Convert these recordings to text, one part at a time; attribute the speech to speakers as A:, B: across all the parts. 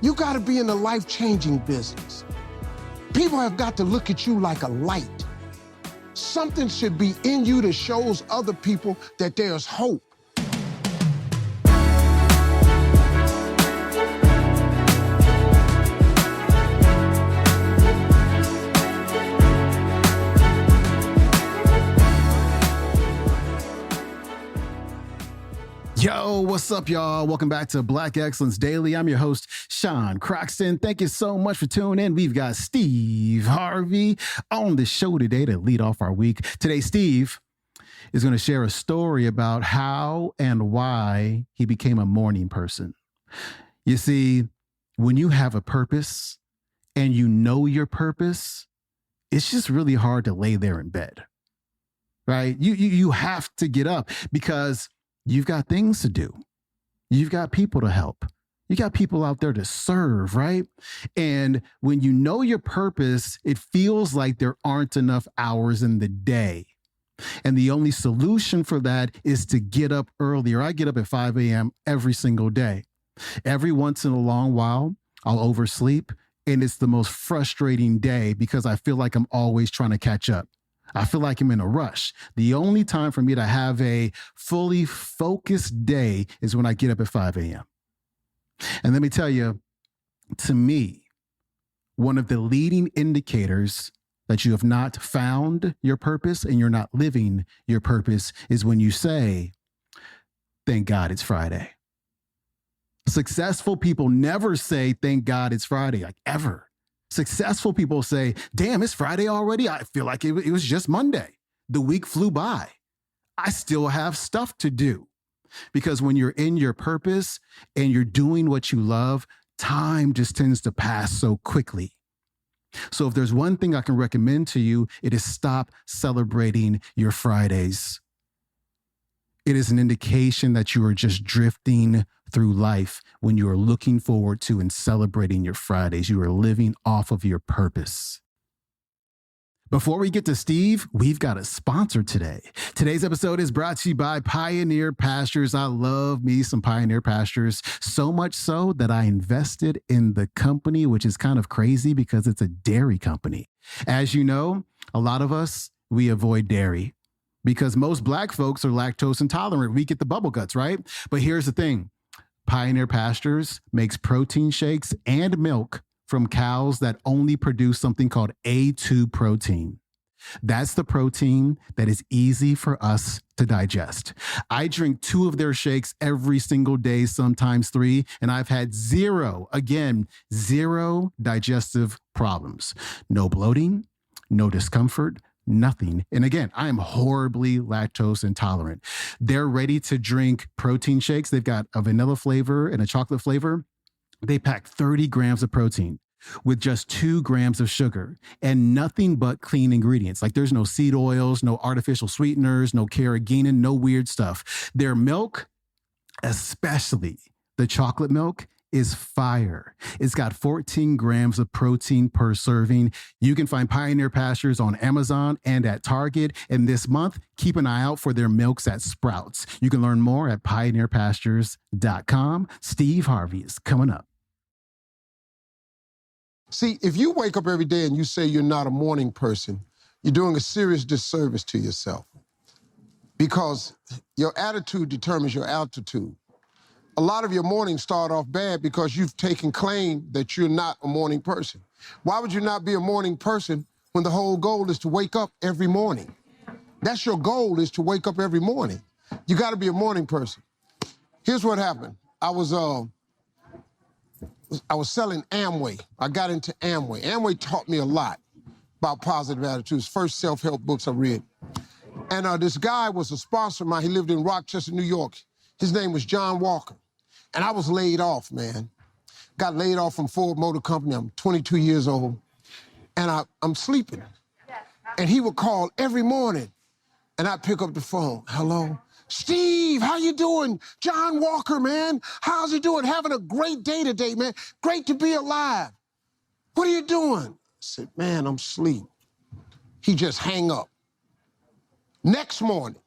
A: You got to be in the life-changing business. People have got to look at you like a light. Something should be in you that shows other people that there's hope.
B: Yo, what's up, y'all? Welcome back to Black Excellence Daily. I'm your host, Sean Croxton. Thank you so much for tuning in. We've got Steve Harvey on the show today to lead off our week. Today, Steve is going to share a story about how and why he became a morning person. You see, when you have a purpose and you know your purpose, it's just really hard to lay there in bed, right? You have to get up because you've got things to do. You've got people to help. You got people out there to serve, right? And when you know your purpose, it feels like there aren't enough hours in the day. And the only solution for that is to get up earlier. I get up at 5 a.m. every single day. Every once in a long while, I'll oversleep, and it's the most frustrating day because I feel like I'm always trying to catch up. I feel like I'm in a rush. The only time for me to have a fully focused day is when I get up at 5 a.m. And let me tell you, to me, one of the leading indicators that you have not found your purpose and you're not living your purpose is when you say, thank God it's Friday. Successful people never say, thank God it's Friday, like ever. Successful people say, damn, it's Friday already. I feel like it was just Monday. The week flew by. I still have stuff to do. Because when you're in your purpose and you're doing what you love, time just tends to pass so quickly. So if there's one thing I can recommend to you, it is stop celebrating your Fridays. It is an indication that you are just drifting through life when you are looking forward to and celebrating your Fridays. You are living off of your purpose. Before we get to Steve, we've got a sponsor today. Today's episode is brought to you by Pioneer Pastures. I love me some Pioneer Pastures, so much so that I invested in the company, which is kind of crazy because it's a dairy company. As you know, a lot of us, we avoid dairy because most Black folks are lactose intolerant. We get the bubble guts, right? But here's the thing. Pioneer Pastures makes protein shakes and milk from cows that only produce something called A2 protein. That's the protein that is easy for us to digest. I drink 2 of their shakes every single day, sometimes 3, and I've had zero digestive problems. No bloating, no discomfort, nothing. And again, I am horribly lactose intolerant. They're ready to drink protein shakes. They've got a vanilla flavor and a chocolate flavor. They pack 30 grams of protein with just 2 grams of sugar and nothing but clean ingredients. Like there's no seed oils, no artificial sweeteners, no carrageenan, no weird stuff. Their milk, especially the chocolate milk, is fire. It's got 14 grams of protein per serving. You can find Pioneer Pastures on Amazon and at Target. And this month, keep an eye out for their milks at Sprouts. You can learn more at pioneerpastures.com. Steve Harvey is coming up.
A: See, if you wake up every day and you say you're not a morning person, you're doing a serious disservice to yourself because your attitude determines your altitude. A lot of your mornings start off bad because you've taken claim that you're not a morning person. Why would you not be a morning person when the whole goal is to wake up every morning? That's your goal, is to wake up every morning. You got to be a morning person. Here's what happened. I was selling Amway. I got into Amway. Amway taught me a lot about positive attitudes. First self-help books I read. And this guy was a sponsor of mine. He lived in Rochester, New York. His name was John Walker. And I was laid off, man. Got laid off from Ford Motor Company. I'm 22 years old. And I'm sleeping. And he would call every morning. And I'd pick up the phone. Hello? Steve, how you doing? John Walker, man. How's he doing? Having a great day today, man. Great to be alive. What are you doing? I said, man, I'm asleep. He just hang up. Next morning.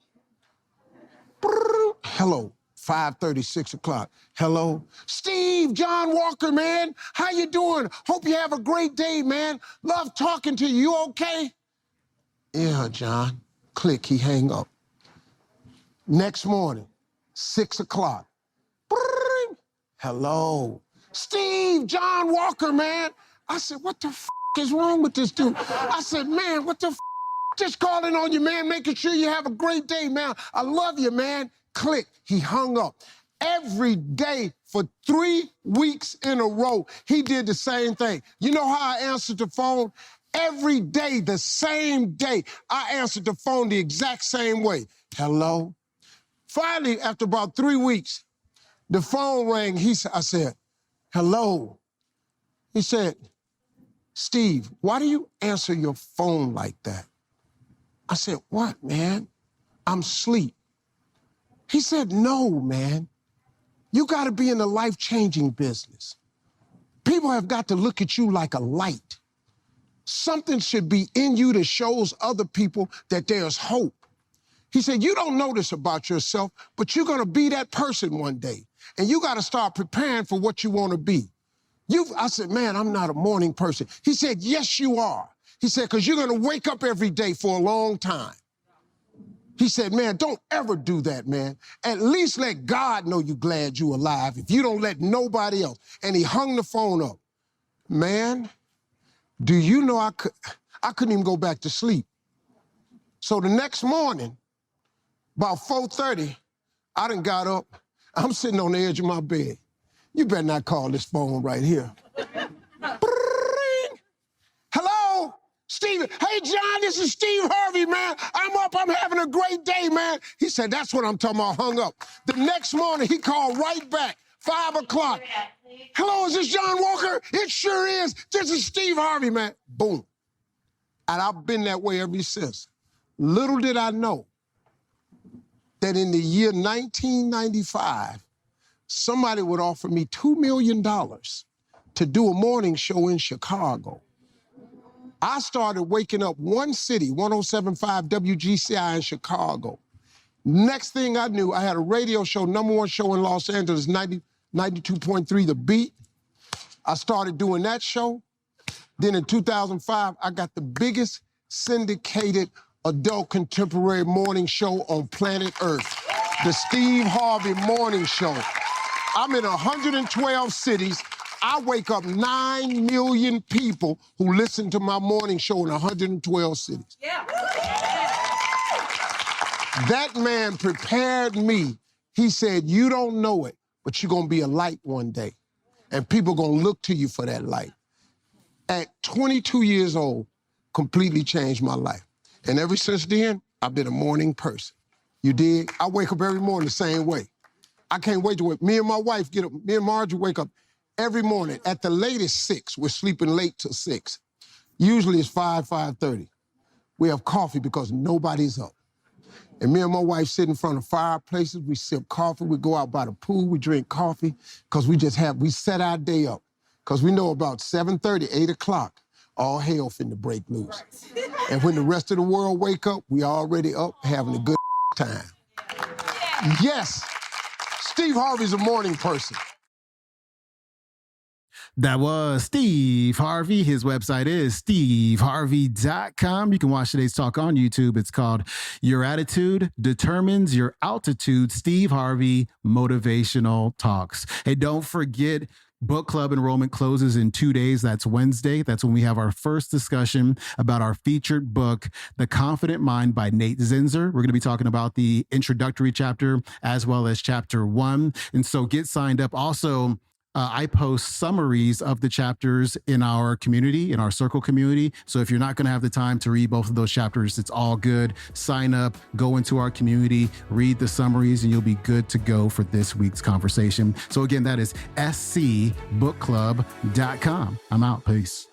A: Hello. 5:30, 6 o'clock. Hello? Steve, John Walker, man. How you doing? Hope you have a great day, man. Love talking to you. You okay? Yeah, John. Click, he hang up. Next morning, 6 o'clock. Brrrr. Hello? Steve, John Walker, man. I said, what the is wrong with this dude? I said, man, what the just calling on you, man, making sure you have a great day, man. I love you, man. Click. He hung up. Every day for 3 weeks in a row, he did the same thing. You know how I answered the phone? Every day, the same day, I answered the phone the exact same way. Hello? Finally, after about 3 weeks, the phone rang. I said, hello? He said, Steve, why do you answer your phone like that? I said, what, man? I'm asleep. He said, no, man. You got to be in the life-changing business. People have got to look at you like a light. Something should be in you that shows other people that there's hope. He said, you don't know this about yourself, but you're going to be that person one day. And you got to start preparing for what you want to be. I said, man, I'm not a morning person. He said, yes, you are. He said, because you're going to wake up every day for a long time. He said, man, don't ever do that, man. At least let God know you're glad you're alive if you don't let nobody else. And he hung the phone up. Man, do you know I couldn't even go back to sleep. So the next morning, about 4:30, I done got up. I'm sitting on the edge of my bed. You better not call this phone right here. Hello? Steve, hey, John, this is Steve Harvey, man. I'm up, I'm having a great day, man. He said, that's what I'm talking about, hung up. The next morning, he called right back, 5 o'clock. Hello, is this John Walker? It sure is. This is Steve Harvey, man. Boom. And I've been that way ever since. Little did I know that in the year 1995, somebody would offer me $2 million to do a morning show in Chicago. I started waking up one city, 107.5 WGCI in Chicago. Next thing I knew, I had a radio show, #1 show in Los Angeles, 92.3 The Beat. I started doing that show. Then in 2005, I got the biggest syndicated adult contemporary morning show on planet Earth, the Steve Harvey Morning Show. I'm in 112 cities. I wake up 9 million people who listen to my morning show in 112 cities. Yeah. That man prepared me. He said, you don't know it, but you're going to be a light one day. And people going to look to you for that light. At 22 years old, completely changed my life. And ever since then, I've been a morning person. You dig? I wake up every morning the same way. I can't wait to wake. Me and my wife get up. Me and Margie wake up every morning at the latest 6. We're sleeping late till 6. Usually it's 5:30. We have coffee because nobody's up. And me and my wife sit in front of fireplaces. We sip coffee. We go out by the pool. We drink coffee because we set our day up. Because we know about 7:30, 8 o'clock, all hell finna break loose. And when the rest of the world wake up, we already up having a good time. Yes, Steve Harvey's a morning person.
B: That was Steve Harvey. His website is steveharvey.com. You can watch today's talk on YouTube. It's called Your Attitude Determines Your Altitude, Steve Harvey Motivational Talks. Hey, don't forget, book club enrollment closes in 2 days. That's Wednesday. That's when we have our first discussion about our featured book, The Confident Mind by Nate Zinzer. We're going to be talking about the introductory chapter as well as chapter 1. And so get signed up. Also, I post summaries of the chapters in our community, in our circle community. So if you're not going to have the time to read both of those chapters, it's all good. Sign up, go into our community, read the summaries, and you'll be good to go for this week's conversation. So again, that is scbookclub.com. I'm out. Peace.